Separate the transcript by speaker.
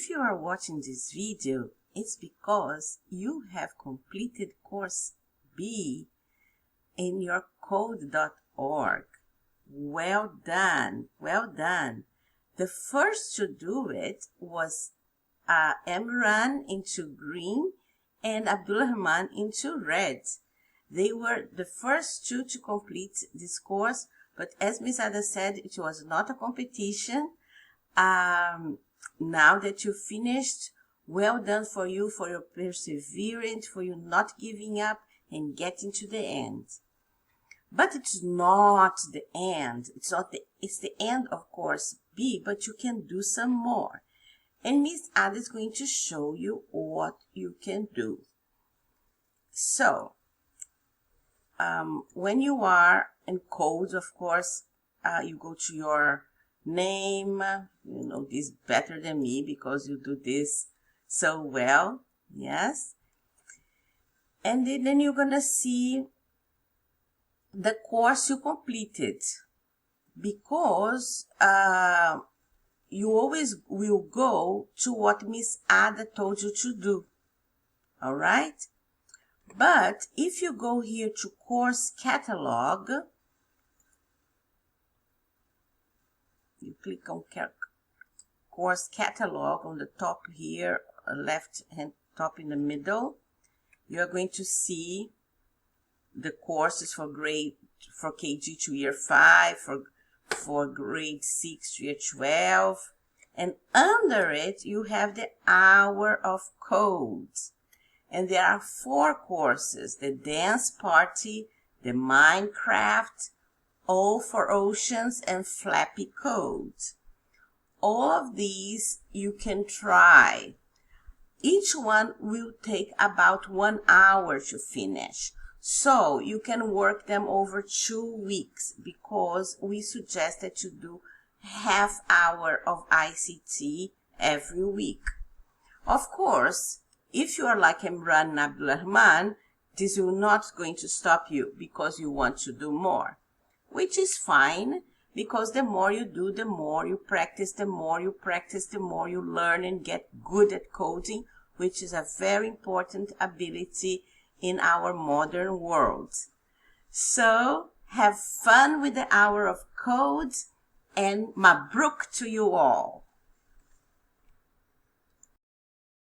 Speaker 1: if you are watching this video, it's because you have completed course B in your code.org. Well done, well done. The first to do it was Emran into green and Abdulrahman into red. They were the first two to complete this course, but as Ms. Ada said, it was not a competition. Now that you finished, well done for you, for your perseverance, for you not giving up and getting to the end. But it's not the end. It's the end of course B, but you can do some more. And Miss Ada is going to show you what you can do. So, when you are in codes, of course, you go to your name. You know this better than me because you do this so well. Yes. And then you're going to see the course you completed, because you always will go to what Miss Ada told you to do. All right? But if you go here to course catalog, you click on course catalog on the top here, left hand top in the middle, you're going to see the courses for KG to year 5, for grade 6 to year 12, and under it you have the hour of codes. And there are 4 courses: the dance party, the Minecraft, O for Oceans, and Flappy Codes. All of these you can try. Each one will take about 1 hour to finish. So you can work them over 2 weeks, because we suggest that you do half hour of ICT every week. Of course, if you are like Emran and Abdulrahman, this will not going to stop you because you want to do more, which is fine, because the more you do, the more you practice, the more you practice, the more you learn and get good at coding, which is a very important ability in our modern world. So have fun with the hour of codes, and mabruk to you all.